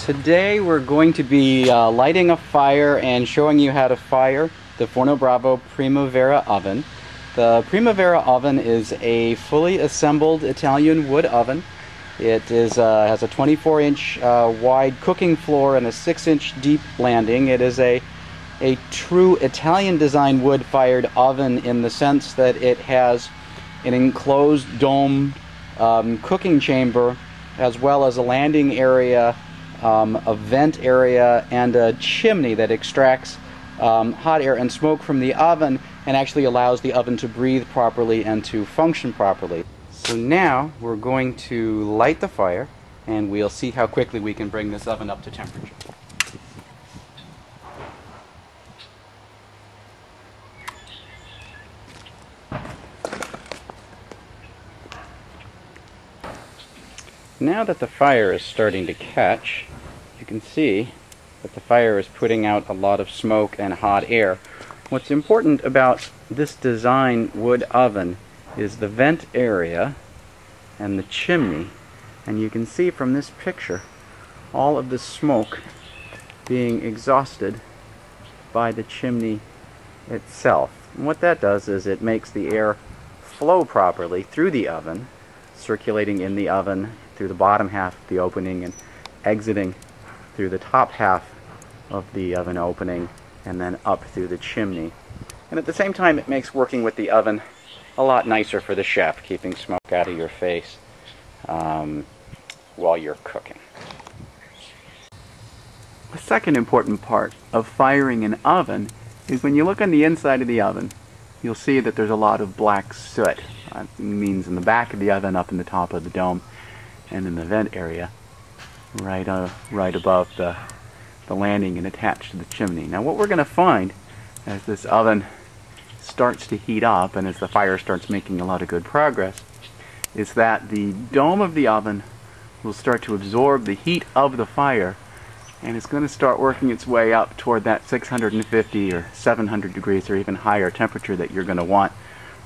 Today we're going to be lighting a fire and showing you how to fire the Forno Bravo Primavera oven. The Primavera oven is a fully assembled Italian wood oven. It has a 24-inch wide cooking floor and a 6-inch deep landing. It is a true Italian design wood-fired oven in the sense that it has an enclosed domed cooking chamber, as well as a landing area, a vent area, and a chimney that extracts hot air and smoke from the oven and actually allows the oven to breathe properly and to function properly. So now we're going to light the fire and we'll see how quickly we can bring this oven up to temperature. Now that the fire is starting to catch, you can see that the fire is putting out a lot of smoke and hot air. What's important about this design wood oven is the vent area and the chimney. And you can see from this picture all of the smoke being exhausted by the chimney itself. And what that does is it makes the air flow properly through the oven, circulating in the oven through the bottom half of the opening and exiting through the top half of the oven opening and then up through the chimney. And at the same time it makes working with the oven a lot nicer for the chef, keeping smoke out of your face while you're cooking. The second important part of firing an oven is when you look on the inside of the oven, you'll see that there's a lot of black soot. It means in the back of the oven, up in the top of the dome, and in the vent area, right above the landing and attached to the chimney. Now what we're going to find as this oven starts to heat up and as the fire starts making a lot of good progress is that the dome of the oven will start to absorb the heat of the fire, and it's going to start working its way up toward that 650 or 700 degrees or even higher temperature that you're going to want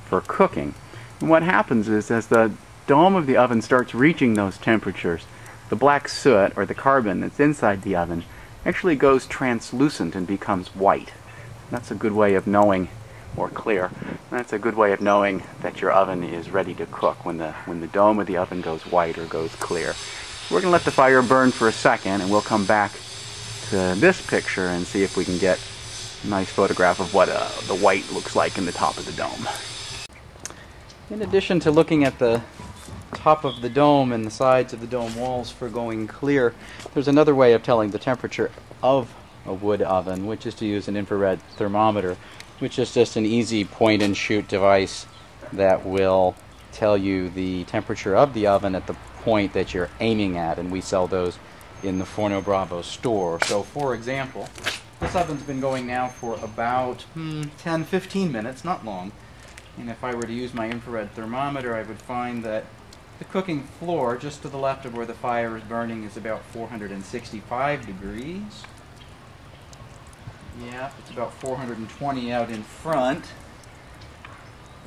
for cooking. And what happens is as the dome of the oven starts reaching those temperatures, the black soot, or the carbon that's inside the oven, actually goes translucent and becomes white. That's a good way of knowing, or clear, that's a good way of knowing that your oven is ready to cook, when the dome of the oven goes white or goes clear. We're going to let the fire burn for a second and we'll come back to this picture and see if we can get a nice photograph of what the white looks like in the top of the dome. In addition to looking at the top of the dome and the sides of the dome walls for going clear, there's another way of telling the temperature of a wood oven, which is to use an infrared thermometer, which is just an easy point and shoot device that will tell you the temperature of the oven at the point that you're aiming at, and we sell those in the Forno Bravo store. So for example, this oven's been going now for about 10-15 minutes, not long. And if I were to use my infrared thermometer, I would find that the cooking floor just to the left of where the fire is burning is about 465 degrees. Yeah, it's about 420 out in front.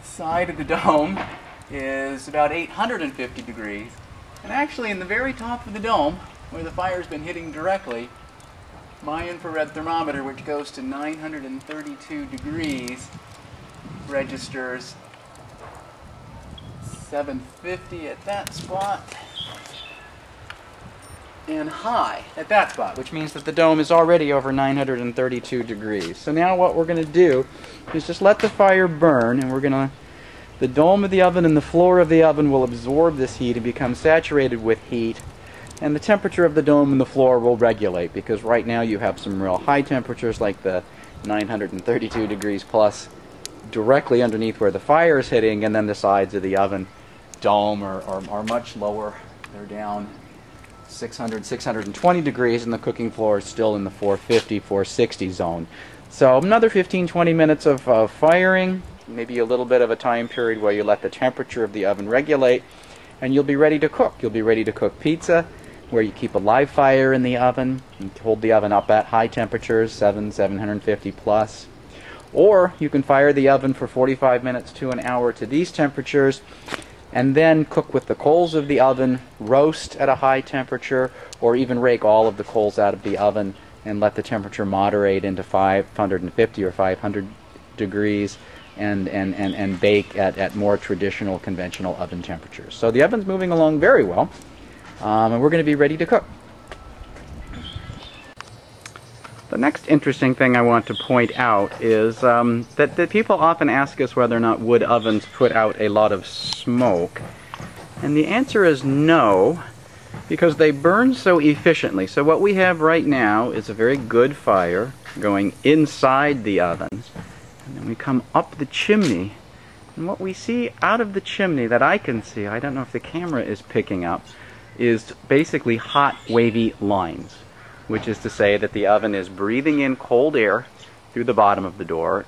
The side of the dome is about 850 degrees. And actually in the very top of the dome, where the fire's been hitting directly, my infrared thermometer, which goes to 932 degrees, registers 750 at that spot and high at that spot, which means that the dome is already over 932 degrees. So now what we're going to do is just let the fire burn, and the dome of the oven and the floor of the oven will absorb this heat and become saturated with heat, and the temperature of the dome and the floor will regulate, because right now you have some real high temperatures like the 932 degrees plus directly underneath where the fire is hitting, and then the sides of the oven dome are much lower. They're down 620 degrees, and the cooking floor is still in the 450, 460 zone. So another 15-20 minutes of firing, maybe a little bit of a time period where you let the temperature of the oven regulate, and you'll be ready to cook. You'll be ready to cook pizza, where you keep a live fire in the oven and hold the oven up at high temperatures, 750 plus. Or you can fire the oven for 45 minutes to an hour to these temperatures and then cook with the coals of the oven, roast at a high temperature, or even rake all of the coals out of the oven and let the temperature moderate into 550 or 500 degrees and bake at more traditional conventional oven temperatures. So the oven's moving along very well, and we're going to be ready to cook. The next interesting thing I want to point out is that people often ask us whether or not wood ovens put out a lot of smoke. And the answer is no, because they burn so efficiently. So what we have right now is a very good fire going inside the oven. And then we come up the chimney. And what we see out of the chimney that I can see, I don't know if the camera is picking up, is basically hot, wavy lines, which is to say that the oven is breathing in cold air through the bottom of the door,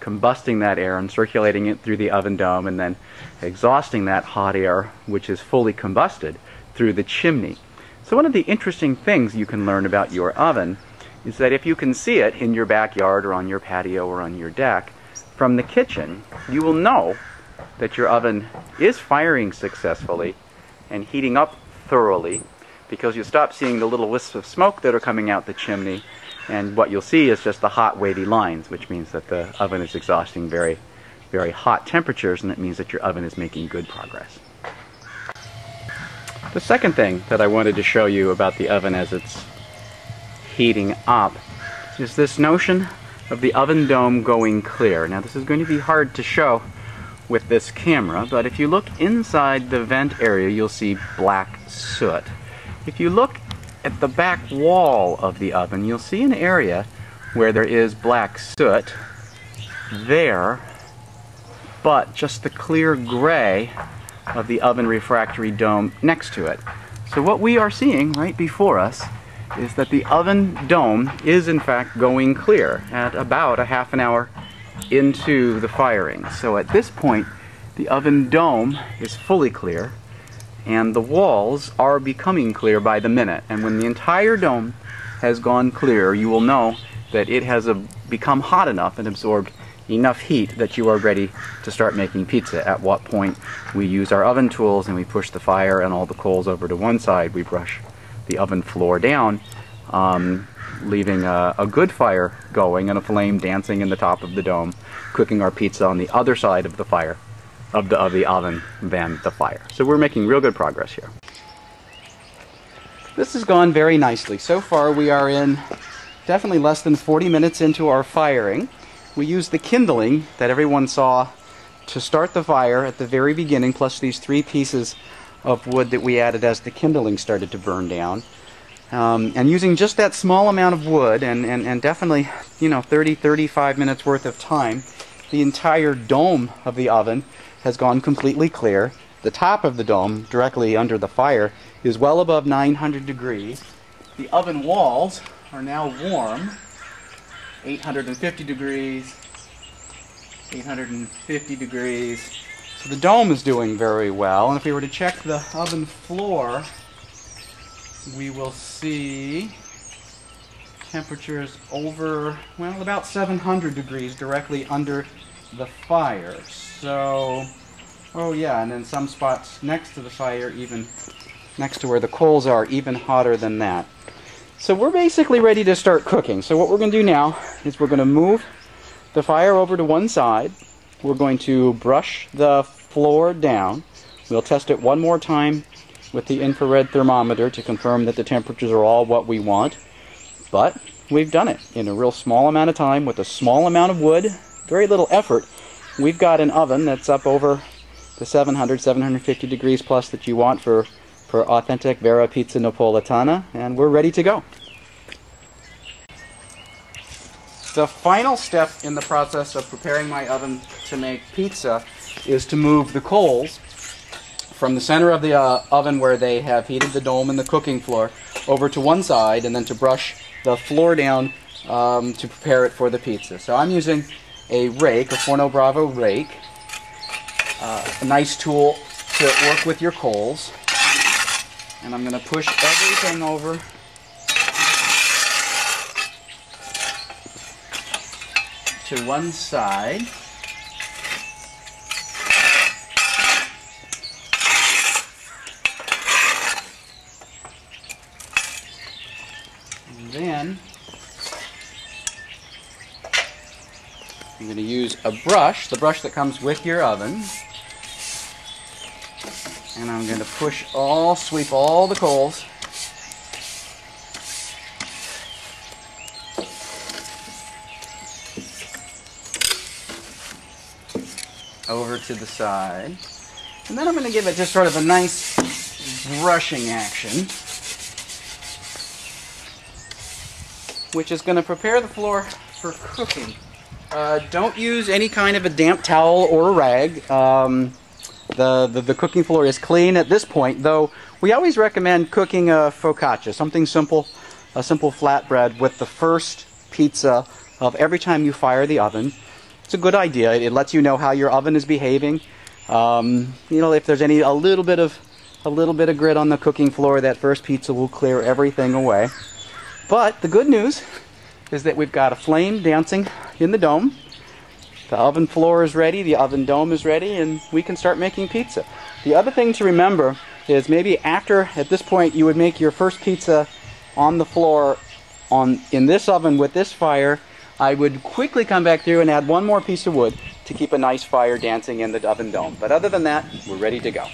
combusting that air and circulating it through the oven dome, and then exhausting that hot air, which is fully combusted, through the chimney. So one of the interesting things you can learn about your oven is that if you can see it in your backyard or on your patio or on your deck from the kitchen, you will know that your oven is firing successfully and heating up thoroughly, because you stop seeing the little wisps of smoke that are coming out the chimney, and what you'll see is just the hot, wavy lines, which means that the oven is exhausting very, very hot temperatures, and it means that your oven is making good progress. The second thing that I wanted to show you about the oven as it's heating up is this notion of the oven dome going clear. Now, this is going to be hard to show with this camera, but if you look inside the vent area, you'll see black soot. If you look at the back wall of the oven, you'll see an area where there is black soot there, but just the clear gray of the oven refractory dome next to it. So what we are seeing right before us is that the oven dome is in fact going clear at about a half an hour into the firing. So at this point, the oven dome is fully clear, and the walls are becoming clear by the minute. And when the entire dome has gone clear, you will know that it has become hot enough and absorbed enough heat that you are ready to start making pizza, at what point we use our oven tools and we push the fire and all the coals over to one side. We brush the oven floor down, leaving a good fire going and a flame dancing in the top of the dome, cooking our pizza on the other side of the fire, of the oven than the fire. So we're making real good progress here. This has gone very nicely. So far we are in definitely less than 40 minutes into our firing. We used the kindling that everyone saw to start the fire at the very beginning, plus these 3 pieces of wood that we added as the kindling started to burn down. And using just that small amount of wood and definitely, 30-35 minutes worth of time, the entire dome of the oven has gone completely clear. The top of the dome, directly under the fire, is well above 900 degrees. The oven walls are now warm, 850 degrees, 850 degrees. So the dome is doing very well. And if we were to check the oven floor, we will see temperatures over, well, about 700 degrees directly under the fire. So, oh yeah, and then some spots next to the fire, even next to where the coals are, even hotter than that. So we're basically ready to start cooking. So what we're going to do now is we're going to move the fire over to one side. We're going to brush the floor down. We'll test it one more time with the infrared thermometer to confirm that the temperatures are all what we want. But we've done it in a real small amount of time with a small amount of wood, very little effort. We've got an oven that's up over the 750 degrees plus that you want for authentic Vera Pizza Napoletana, and we're ready to go. The final step in the process of preparing my oven to make pizza is to move the coals from the center of the oven where they have heated the dome and the cooking floor over to one side, and then to brush the floor down to prepare it for the pizza. So I'm using a rake, a Forno Bravo rake, a nice tool to work with your coals. And I'm going to push everything over to one side. a brush, the brush that comes with your oven, and I'm going to sweep all the coals over to the side. And then I'm going to give it just sort of a nice brushing action, which is going to prepare the floor for cooking. Don't use any kind of a damp towel or a rag. The cooking floor is clean at this point, though we always recommend cooking a focaccia, something simple, a simple flatbread with the first pizza of every time you fire the oven. It's a good idea. It lets you know how your oven is behaving. If there's a little bit of grit on the cooking floor, that first pizza will clear everything away. But the good news is that we've got a flame dancing in the dome. The oven floor is ready, the oven dome is ready, and we can start making pizza. The other thing to remember is maybe at this point, you would make your first pizza on the floor in this oven with this fire. I would quickly come back through and add one more piece of wood to keep a nice fire dancing in the oven dome. But other than that, we're ready to go.